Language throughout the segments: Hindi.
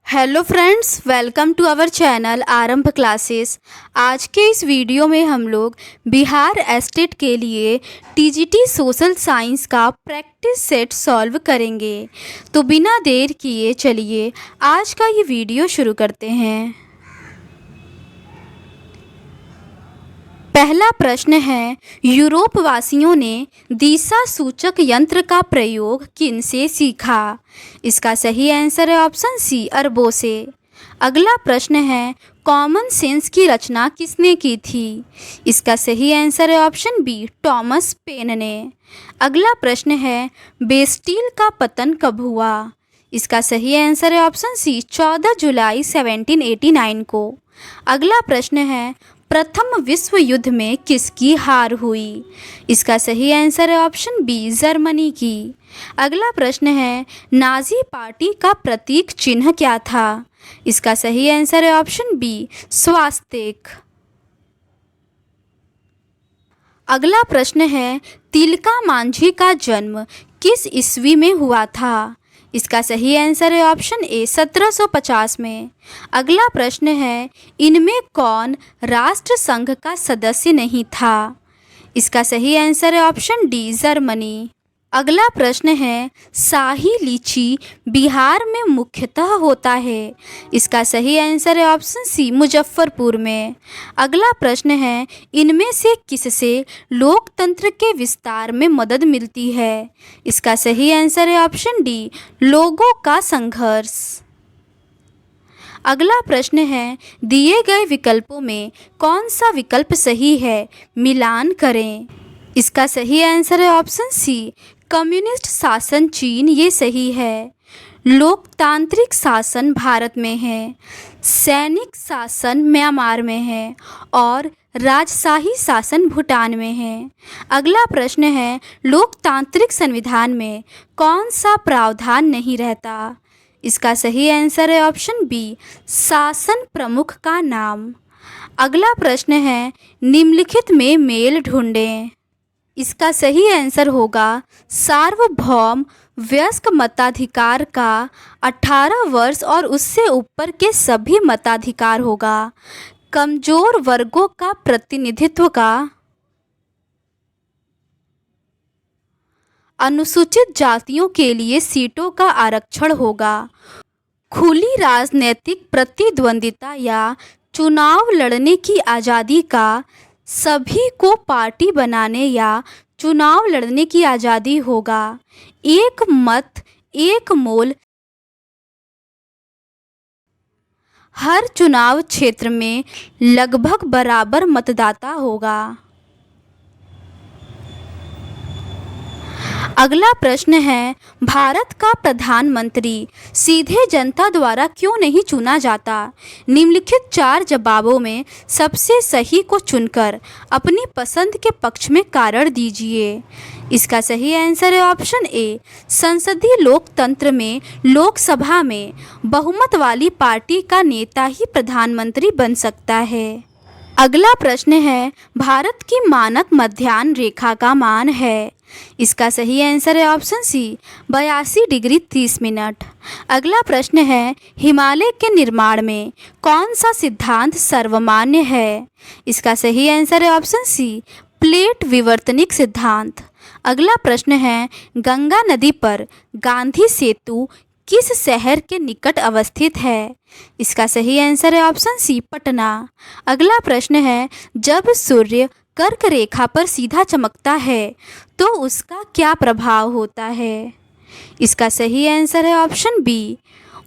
Hello friends, welcome to our channel Aarambh classes. आज के इस वीडियो में हम लोग बिहार एस्टेट के लिए टीजीटी सोशल साइंस का प्रैक्टिस सेट सॉल्व करेंगे। तो बिना देर किए चलिए आज का ये वीडियो शुरू करते हैं। पहला प्रश्न है, यूरोप वासियों ने दिशा सूचक यंत्र का प्रयोग किनसे सीखा? इसका सही आंसर है ऑप्शन सी, अरबों से। अगला प्रश्न है, कॉमन सेंस की रचना किसने की थी? इसका सही आंसर है ऑप्शन बी, टॉमस पेन ने। अगला प्रश्न है, बेस्टिल का पतन कब हुआ? इसका सही आंसर है ऑप्शन सी, 14 जुलाई 1789 को। अगला प्रश्न है, प्रथम विश्व युद्ध में किसकी हार हुई? इसका सही आंसर है ऑप्शन बी, जर्मनी की। अगला प्रश्न है, नाजी पार्टी का प्रतीक चिन्ह क्या था? इसका सही आंसर है ऑप्शन बी, स्वास्तिक। अगला प्रश्न है, तिलका मांझी का जन्म किस ईस्वी में हुआ था? इसका सही आंसर है ऑप्शन ए, 1750 में। अगला प्रश्न है, इनमें कौन राष्ट्र संघ का सदस्य नहीं था? इसका सही आंसर है ऑप्शन डी, जर्मनी। अगला प्रश्न है, शाही लीची बिहार में मुख्यतः होता है। इसका सही आंसर है ऑप्शन सी, मुजफ्फरपुर में। अगला प्रश्न है, इनमें से किससे लोकतंत्र के विस्तार में मदद मिलती है? इसका सही आंसर है ऑप्शन डी, लोगों का संघर्ष। अगला प्रश्न है, दिए गए विकल्पों में कौन सा विकल्प सही है? मिलान करें। इसका सही आंसर है ऑप्शन सी, कम्युनिस्ट शासन चीन, ये सही है। लोकतांत्रिक शासन भारत में है, सैनिक शासन म्यांमार में है और राजशाही शासन भूटान में है। अगला प्रश्न है, लोकतांत्रिक संविधान में कौन सा प्रावधान नहीं रहता? इसका सही आंसर है ऑप्शन बी, शासन प्रमुख का नाम। अगला प्रश्न है, निम्नलिखित में मेल ढूंढें। इसका सही आंसर होगा सार्वभौम वयस्क मताधिकार का 18 वर्ष और उससे ऊपर के सभी मताधिकार होगा। कमजोर वर्गों का प्रतिनिधित्व का अनुसूचित जातियों के लिए सीटों का आरक्षण होगा। खुली राजनीतिक प्रतिद्वंदिता या चुनाव लड़ने की आज़ादी का सभी को पार्टी बनाने या चुनाव लड़ने की आज़ादी होगा। एक मत एक मोल, हर चुनाव क्षेत्र में लगभग बराबर मतदाता होगा। अगला प्रश्न है, भारत का प्रधानमंत्री सीधे जनता द्वारा क्यों नहीं चुना जाता? निम्नलिखित 4 जवाबों में सबसे सही को चुनकर अपनी पसंद के पक्ष में कारण दीजिए। इसका सही आंसर है ऑप्शन ए, संसदीय लोकतंत्र में लोकसभा में बहुमत वाली पार्टी का नेता ही प्रधानमंत्री बन सकता है। अगला प्रश्न है, भारत की मानक मध्याह्न रेखा का मान है। इसका सही आंसर है ऑप्शन सी, 82 डिग्री 30 मिनट। अगला प्रश्न है, हिमालय के निर्माण में कौन सा सिद्धांत सर्वमान्य है? इसका सही आंसर है ऑप्शन सी, प्लेट विवर्तनिक सिद्धांत। अगला प्रश्न है, गंगा नदी पर गांधी सेतु किस शहर के निकट अवस्थित है? इसका सही आंसर है ऑप्शन सी, पटना। अगला प्रश्न है, जब सूर्य कर्क रेखा पर सीधा चमकता है तो उसका क्या प्रभाव होता है? इसका सही आंसर है ऑप्शन बी,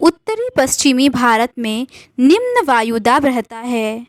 उत्तरी पश्चिमी भारत में निम्न वायुदाब रहता है।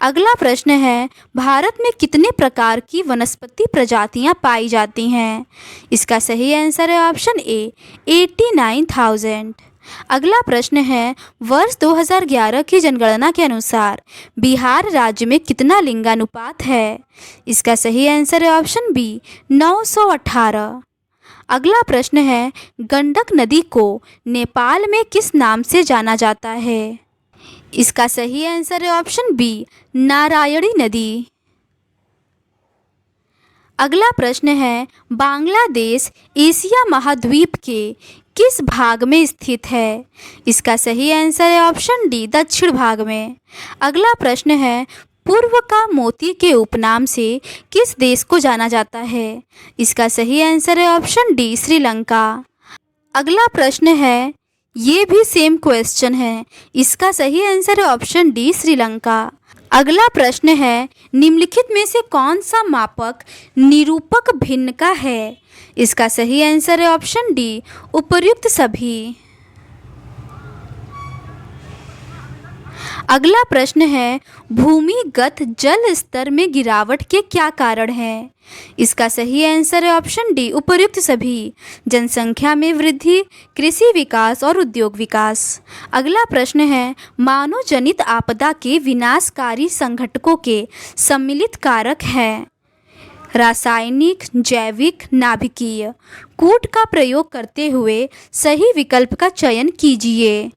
अगला प्रश्न है, भारत में कितने प्रकार की वनस्पति प्रजातियां पाई जाती हैं? इसका सही आंसर है ऑप्शन ए, 89,000। अगला प्रश्न है, वर्ष 2011 की जनगणना के अनुसार बिहार राज्य में कितना लिंगानुपात है? इसका सही आंसर है ऑप्शन बी, 918। अगला प्रश्न है, गंडक नदी को नेपाल में किस नाम से जाना जाता है? इसका सही आंसर है ऑप्शन बी, नारायणी नदी। अगला प्रश्न है, बांग्लादेश एशिया महाद्वीप के किस भाग में स्थित है? इसका सही आंसर है ऑप्शन डी, दक्षिण भाग में। अगला प्रश्न है, पूर्व का मोती के उपनाम से किस देश को जाना जाता है? इसका सही आंसर है ऑप्शन डी, श्रीलंका। अगला प्रश्न है, ये भी सेम क्वेश्चन है, इसका सही आंसर है ऑप्शन डी, श्रीलंका। अगला प्रश्न है, निम्नलिखित में से कौन सा मापक निरूपक भिन्न का है? इसका सही आंसर है ऑप्शन डी, उपर्युक्त सभी। अगला प्रश्न है, भूमिगत जल स्तर में गिरावट के क्या कारण हैं? इसका सही आंसर है ऑप्शन डी, उपर्युक्त सभी। जनसंख्या में वृद्धि, कृषि विकास और उद्योग विकास। अगला प्रश्न है, मानव जनित आपदा के विनाशकारी संघटकों के सम्मिलित कारक हैं? रासायनिक, जैविक, नाभिकीय। कूट का प्रयोग करते हुए सही विकल्प का चयन कीजिए।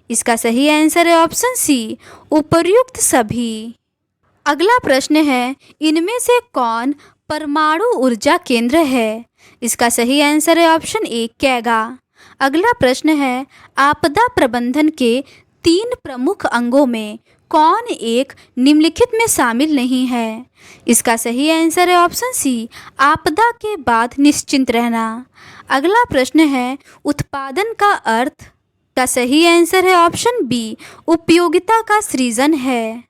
इसका सही आंसर है ऑप्शन सी, उपर्युक्त सभी। अगला प्रश्न है, इनमें से कौन परमाणु ऊर्जा केंद्र है? इसका सही आंसर है ऑप्शन ए, कैगा। अगला प्रश्न है, आपदा प्रबंधन के 3 प्रमुख अंगों में कौन एक निम्नलिखित में शामिल नहीं है? इसका सही आंसर है ऑप्शन सी, आपदा के बाद निश्चिंत रहना। अगला प्रश्न है, उत्पादन का अर्थ का सही आंसर है ऑप्शन बी, उपयोगिता का सृजन है।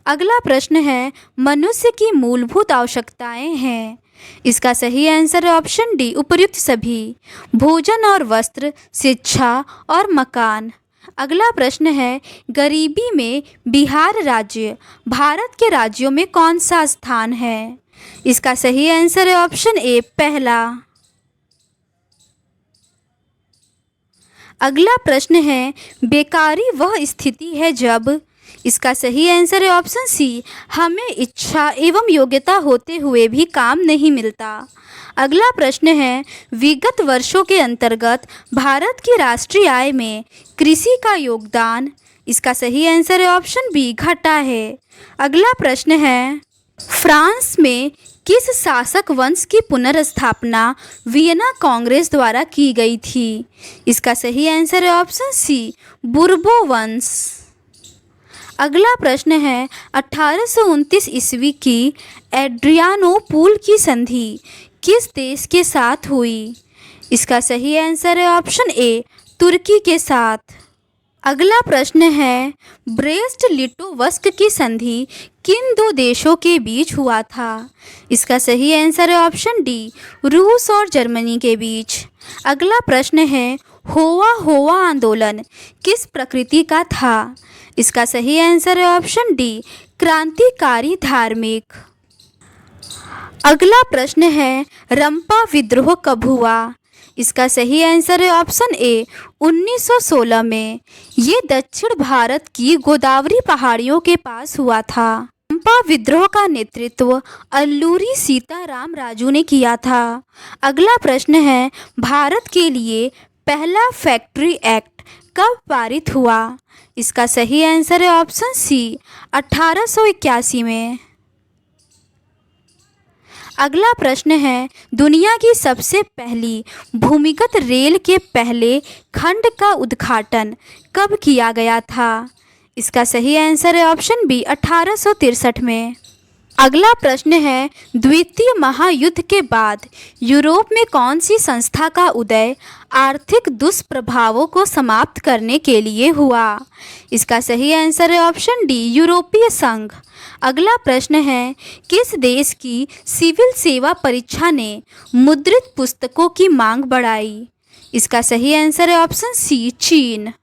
अगला प्रश्न है, मनुष्य की मूलभूत आवश्यकताएं हैं? इसका सही आंसर है ऑप्शन डी, उपर्युक्त सभी। भोजन और वस्त्र, शिक्षा और मकान। अगला प्रश्न है, गरीबी में बिहार राज्य भारत के राज्यों में कौन सा स्थान है? इसका सही आंसर है ऑप्शन ए, पहला। अगला प्रश्न है, बेकारी वह स्थिति है जब। इसका सही आंसर है ऑप्शन सी, हमें इच्छा एवं योग्यता होते हुए भी काम नहीं मिलता। अगला प्रश्न है, विगत वर्षों के अंतर्गत भारत की राष्ट्रीय आय में कृषि का योगदान। इसका सही आंसर है ऑप्शन बी, घटा है। अगला प्रश्न है, फ्रांस में किस शासक वंश की पुनर्स्थापना वियना कांग्रेस द्वारा की गई थी? इसका सही आंसर है ऑप्शन सी, बुर्बो वंश। अगला प्रश्न है, 1829 ईस्वी की एड्रियानोपुल की संधि किस देश के साथ हुई? इसका सही आंसर है ऑप्शन ए, तुर्की के साथ। अगला प्रश्न है, ब्रेस्ट लिटोवस्क की संधि किन 2 देशों के बीच हुआ था? इसका सही आंसर है ऑप्शन डी, रूस और जर्मनी के बीच। अगला प्रश्न है, होवा होवा आंदोलन किस प्रकृति का था? इसका सही आंसर है ऑप्शन डी, क्रांतिकारी धार्मिक। अगला प्रश्न है, रंपा विद्रोह कब हुआ? इसका सही आंसर है ऑप्शन ए, 1916 में। ये दक्षिण भारत की गोदावरी पहाड़ियों के पास हुआ था। रंपा विद्रोह का नेतृत्व अल्लूरी सीताराम राजू ने किया था। अगला प्रश्न है, भारत के लिए पहला फैक्ट्री एक्ट कब पारित हुआ? इसका सही आंसर है ऑप्शन सी, 1881 में। अगला प्रश्न है, दुनिया की सबसे पहली भूमिगत रेल के पहले खंड का उद्घाटन कब किया गया था? इसका सही आंसर है ऑप्शन बी, 1863 में। अगला प्रश्न है, द्वितीय महायुद्ध के बाद यूरोप में कौन सी संस्था का उदय आर्थिक दुष्प्रभावों को समाप्त करने के लिए हुआ? इसका सही आंसर है ऑप्शन डी, यूरोपीय संघ। अगला प्रश्न है, किस देश की सिविल सेवा परीक्षा ने मुद्रित पुस्तकों की मांग बढ़ाई? इसका सही आंसर है ऑप्शन सी, चीन।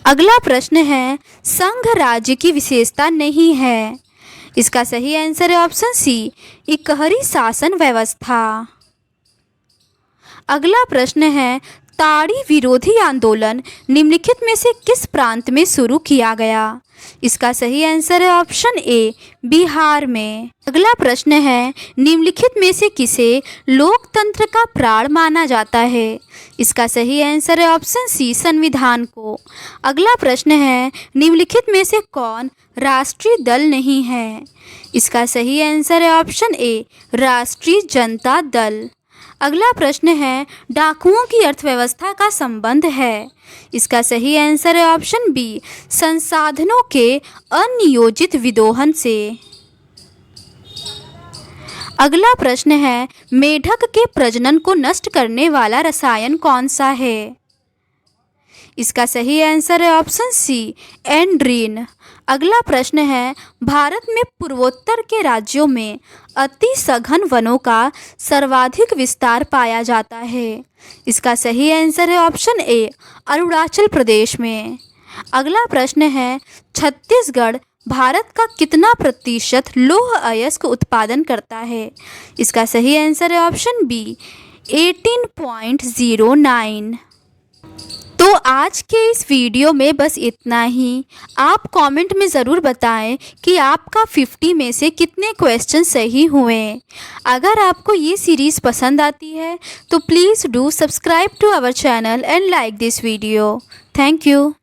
अगला प्रश्न है, संघ राज्य की विशेषता नहीं है। इसका सही आंसर है ऑप्शन सी, इकहरी शासन व्यवस्था। अगला प्रश्न है, ताड़ी विरोधी आंदोलन निम्नलिखित में से किस प्रांत में शुरू किया गया? इसका सही आंसर है ऑप्शन ए, बिहार में। अगला प्रश्न है, निम्नलिखित में से किसे लोकतंत्र का प्राण माना जाता है? इसका सही आंसर है ऑप्शन सी, संविधान को। अगला प्रश्न है, निम्नलिखित में से कौन राष्ट्रीय दल नहीं है? इसका सही आंसर है ऑप्शन ए, राष्ट्रीय जनता दल। अगला प्रश्न है, डाकुओं की अर्थव्यवस्था का संबंध है। इसका सही आंसर है ऑप्शन बी, संसाधनों के अनियोजित विदोहन से। अगला प्रश्न है, मेढक के प्रजनन को नष्ट करने वाला रसायन कौन सा है? इसका सही आंसर है ऑप्शन सी, एंड्रीन। अगला प्रश्न है, भारत में पूर्वोत्तर के राज्यों में अति सघन वनों का सर्वाधिक विस्तार पाया जाता है। इसका सही आंसर है ऑप्शन ए, अरुणाचल प्रदेश में। अगला प्रश्न है, छत्तीसगढ़ भारत का कितना प्रतिशत लौह अयस्क उत्पादन करता है? इसका सही आंसर है ऑप्शन बी, 18.09। तो आज के इस वीडियो में बस इतना ही। आप कमेंट में ज़रूर बताएं कि आपका 50 में से कितने क्वेश्चन सही हुए। अगर आपको ये सीरीज़ पसंद आती है तो please do subscribe to our channel and like this video. Thank you.